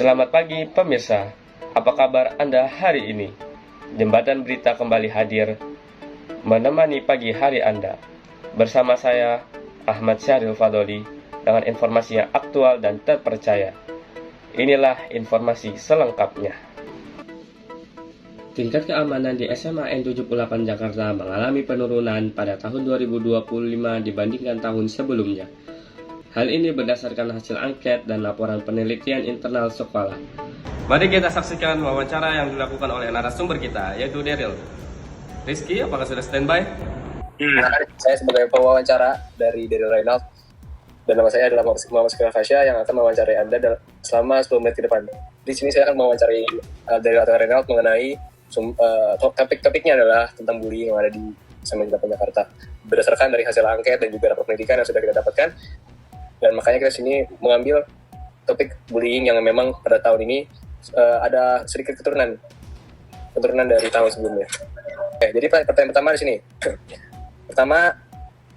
Selamat pagi pemirsa, apa kabar Anda hari ini? Jembatan Berita kembali hadir menemani pagi hari Anda. Bersama saya, Ahmad Syahril Fadoli, dengan informasi yang aktual dan terpercaya. Inilah informasi selengkapnya. Tingkat keamanan di SMA N78 Jakarta mengalami penurunan pada tahun 2025 dibandingkan tahun sebelumnya. Hal ini berdasarkan hasil angket dan laporan penelitian internal sekolah. Mari kita saksikan wawancara yang dilakukan oleh narasumber kita, yaitu Daryl. Rizky, apakah sudah standby? Saya sebagai pewawancara dari Daryl Reynald, dan nama saya adalah Muhammad Sekar Fasya yang akan mewawancarai Anda selama 10 menit ke depan. Di sini saya akan mewawancarai Daryl Reynald mengenai topik-topiknya adalah tentang bullying yang ada di SMA 78 Jakarta. Berdasarkan dari hasil angket dan juga rapor penelitian yang sudah kita dapatkan, dan makanya kita sini mengambil topik bullying yang memang pada tahun ini ada sedikit keturunan dari tahun sebelumnya. Oke, jadi pertanyaan pertama di sini. Pertama,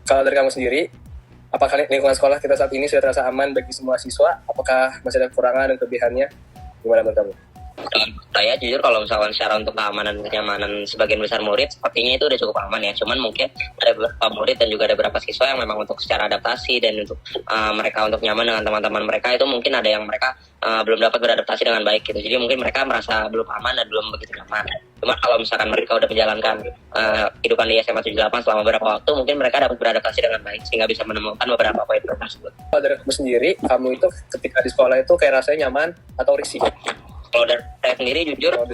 kalau dari kamu sendiri, apakah lingkungan sekolah kita saat ini sudah terasa aman bagi semua siswa? Apakah masih ada kekurangan dan kelebihannya? Gimana menurut kamu? Saya jujur kalau misalkan secara untuk keamanan dan kenyamanan sebagian besar murid sepertinya itu udah cukup aman ya. Cuman mungkin ada beberapa murid dan juga ada beberapa siswa yang memang untuk secara adaptasi dan untuk mereka untuk nyaman dengan teman-teman mereka itu mungkin ada yang mereka belum dapat beradaptasi dengan baik gitu. Jadi mungkin mereka merasa belum aman dan belum begitu nyaman. Cuma kalau misalkan mereka udah menjalankan kehidupan di SMA 78 selama beberapa waktu, mungkin mereka dapat beradaptasi dengan baik sehingga bisa menemukan beberapa poin tersebut. Kalau dari kamu sendiri, kamu itu ketika di sekolah itu kayak rasanya nyaman atau risih? Kalau dari saya sendiri jujur awal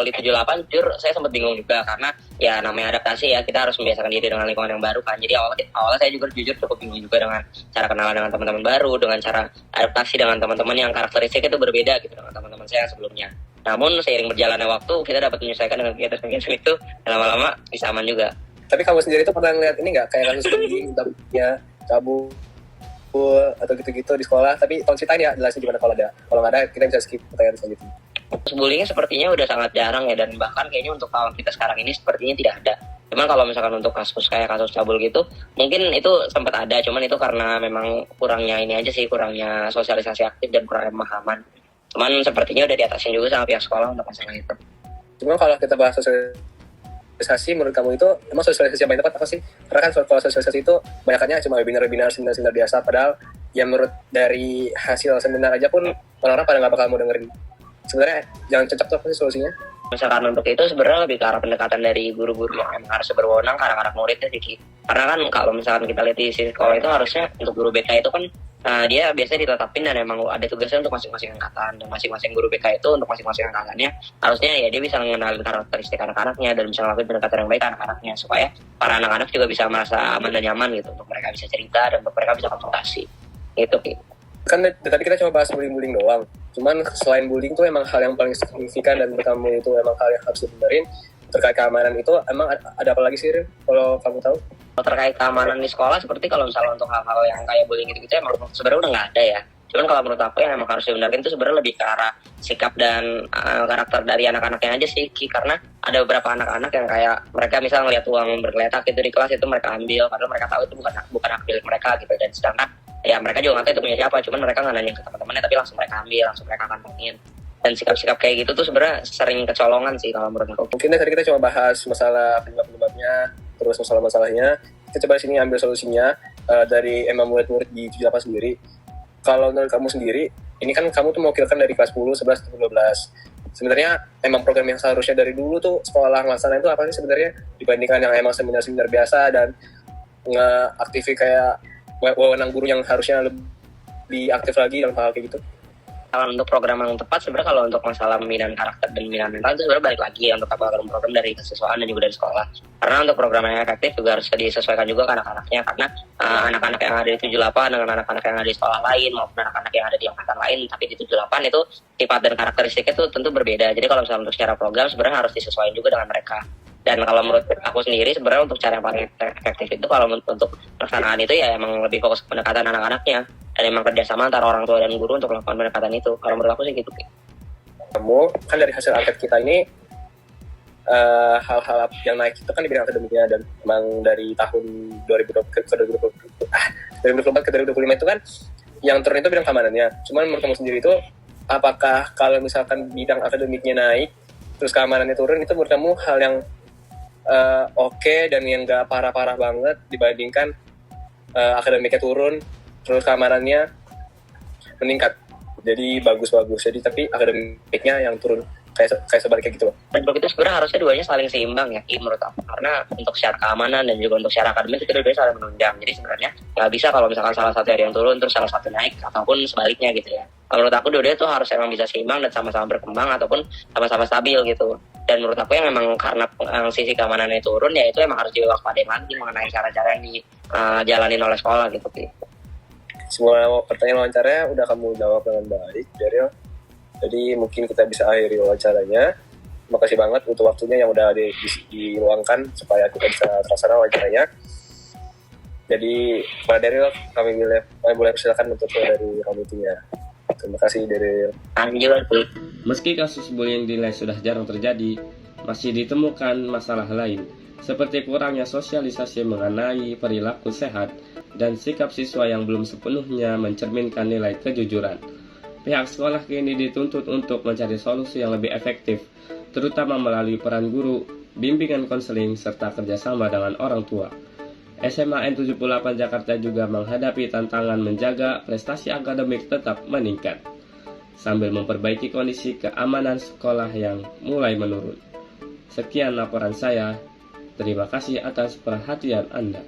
di 78 jujur saya sempat bingung juga karena ya namanya adaptasi ya, kita harus membiasakan diri dengan lingkungan yang baru kan. Jadi awalnya saya juga jujur cukup bingung juga dengan cara kenalan dengan teman-teman baru, dengan cara adaptasi dengan teman-teman yang karakteristik itu berbeda gitu dengan teman-teman saya yang sebelumnya. Namun seiring berjalannya waktu kita dapat menyesuaikan dengan kegiatan-kegiatan itu dan lama-lama bisa aman juga. Tapi kamu sendiri tuh pernah ngeliat ini nggak kayak kasus bullying, cabul atau gitu-gitu di sekolah? Tapi tolong ceritain ya jelasin gimana kalau ada. Kalau nggak ada kita bisa skip pertanyaan selanjutnya. Bullyingnya sepertinya udah sangat jarang ya, dan bahkan kayaknya untuk tahun kita sekarang ini sepertinya tidak ada. Cuman kalau misalkan untuk kasus kayak kasus cabul gitu mungkin itu sempat ada, cuman itu karena memang kurangnya ini aja sih, kurangnya sosialisasi aktif dan kurangnya pemahaman. Cuman sepertinya udah diatasin juga sama pihak sekolah untuk masalah itu. Cuman kalau kita bahas sosialisasi, menurut kamu itu emang sosialisasi yang paling tepat apa sih? Karena kan kalau sosialisasi itu banyakannya cuma webinar, seminar biasa, padahal ya menurut dari hasil seminar aja pun orang-orang pada nggak bakal mau dengerin. Sebenarnya jangan cocok tuh apa sih solusinya? Misalkan untuk itu sebenarnya lebih ke arah pendekatan dari guru-guru yang emang harus berwenang ke anak-anak muridnya sih. Karena kan kalau misalkan kita lihat di sisi sekolah itu harusnya untuk guru BK itu kan dia biasanya ditetapin dan emang ada tugasnya untuk masing-masing angkatan, dan masing-masing guru BK itu untuk masing-masing angkatannya harusnya ya dia bisa mengenalin karakteristik anak-anaknya dan bisa melakukan pendekatan yang baik ke anak-anaknya supaya para anak-anak juga bisa merasa aman dan nyaman gitu, untuk mereka bisa cerita dan untuk mereka bisa konsultasi gitu. Kan tadi kita cuma bahas bullying doang. Cuman selain bullying tuh emang hal yang paling signifikan dan menurut kamu itu emang hal yang harus dibenerin terkait keamanan itu, emang ada apa lagi sih Rin, kalau kamu tahu? Terkait keamanan di sekolah seperti kalau misalnya untuk hal-hal yang kayak bullying gitu-gitu emang sebenarnya udah nggak ada ya. Cuman kalau menurut aku yang emang harus dibenarkan itu sebenarnya lebih ke arah sikap dan karakter dari anak-anaknya aja sih, karena ada beberapa anak-anak yang kayak mereka misalnya ngeliat uang bergeletak gitu di kelas itu mereka ambil, padahal mereka tahu itu bukan hak milik mereka gitu, dan sedangkan ya mereka juga nggak tahu itu punya siapa, cuman mereka nggak nanya ke teman-temannya tapi langsung mereka ambil, langsung mereka kantongin. Dan sikap-sikap kayak gitu tuh sebenarnya sering kecolongan sih kalau menurut aku. Mungkin tadi kita coba bahas masalah penyebab-penyebabnya, terus masalah-masalahnya. Kita coba sini ambil solusinya dari emang murid-murid di 78 sendiri. Kalau menurut kamu sendiri, ini kan kamu tuh mewakilkan dari kelas 10, 11, 12. Sebenarnya emang program yang seharusnya dari dulu tuh sekolah ngelaksanain itu apa sih sebenarnya dibandingkan yang emang seminar-seminar biasa dan nge-aktifi kayak wewenang guru yang harusnya lebih aktif lagi dalam hal kayak gitu? Kalau untuk program yang tepat sebenarnya kalau untuk masalah pembinaan karakter dan pembinaan mental itu sebenarnya balik lagi ya untuk program dari kesiswaan dan juga dari sekolah. Karena untuk program yang efektif juga harus disesuaikan juga ke anak-anaknya, karena anak-anak yang ada di 78 dengan anak-anak yang ada di sekolah lain maupun anak-anak yang ada di angkatan lain tapi di 78 itu sifat dan karakteristiknya itu tentu berbeda. Jadi kalau misalnya untuk secara program sebenarnya harus disesuaikan juga dengan mereka. Dan kalau menurut aku sendiri sebenarnya untuk cara yang paling efektif itu kalau untuk pelaksanaan itu ya emang lebih fokus ke pendekatan anak-anaknya dan emang kerjasama antara orang tua dan guru untuk melakukan pendekatan itu. Kalau menurut aku sih gitu. Kamu kan dari hasil angket kita ini hal-hal yang naik itu kan di bidang akademiknya, dan memang dari tahun 2024 ke 2025 itu kan yang turun itu bidang keamanannya. Cuman menurut kamu sendiri itu apakah kalau misalkan bidang akademiknya naik, terus keamanannya turun, itu menurut kamu hal yang oke dan yang nggak parah-parah banget dibandingkan akademiknya turun, terus keamanannya meningkat, jadi bagus-bagus. Jadi tapi akademiknya yang turun, kayak sebaliknya gitu. Dan kalau itu sebenarnya harusnya duanya saling seimbang ya, menurut aku. Karena untuk syarat keamanan dan juga untuk syarat akademik itu dua-duanya saling menunjang. Jadi sebenarnya nggak bisa kalau misalkan salah satu ada yang turun terus salah satu naik, ataupun sebaliknya gitu ya. Menurut aku dua-duanya tuh harus emang bisa seimbang dan sama-sama berkembang ataupun sama-sama stabil gitu. Dan menurut aku yang memang karena sisi keamanannya turun, ya itu emang harus diwaspadai lagi mengenai cara-cara yang dijalanin oleh sekolah gitu. Semua pertanyaan wawancaranya udah kamu jawab dengan baik, Daryl. Jadi mungkin kita bisa akhiri wawancaranya. Terima kasih banget untuk waktunya yang udah diluangkan supaya kita bisa terlaksana wawancaranya. Jadi Pak Daryl, kami boleh persilakan untuk dari komitinya. Terima kasih Daryl. Meski kasus bullying dinilai sudah jarang terjadi, masih ditemukan masalah lain, seperti kurangnya sosialisasi mengenai perilaku sehat dan sikap siswa yang belum sepenuhnya mencerminkan nilai kejujuran. Pihak sekolah kini dituntut untuk mencari solusi yang lebih efektif, terutama melalui peran guru, bimbingan konseling, serta kerjasama dengan orang tua. SMA N78 Jakarta juga menghadapi tantangan menjaga prestasi akademik tetap meningkat, sambil memperbaiki kondisi keamanan sekolah yang mulai menurun. Sekian laporan saya. Terima kasih atas perhatian Anda.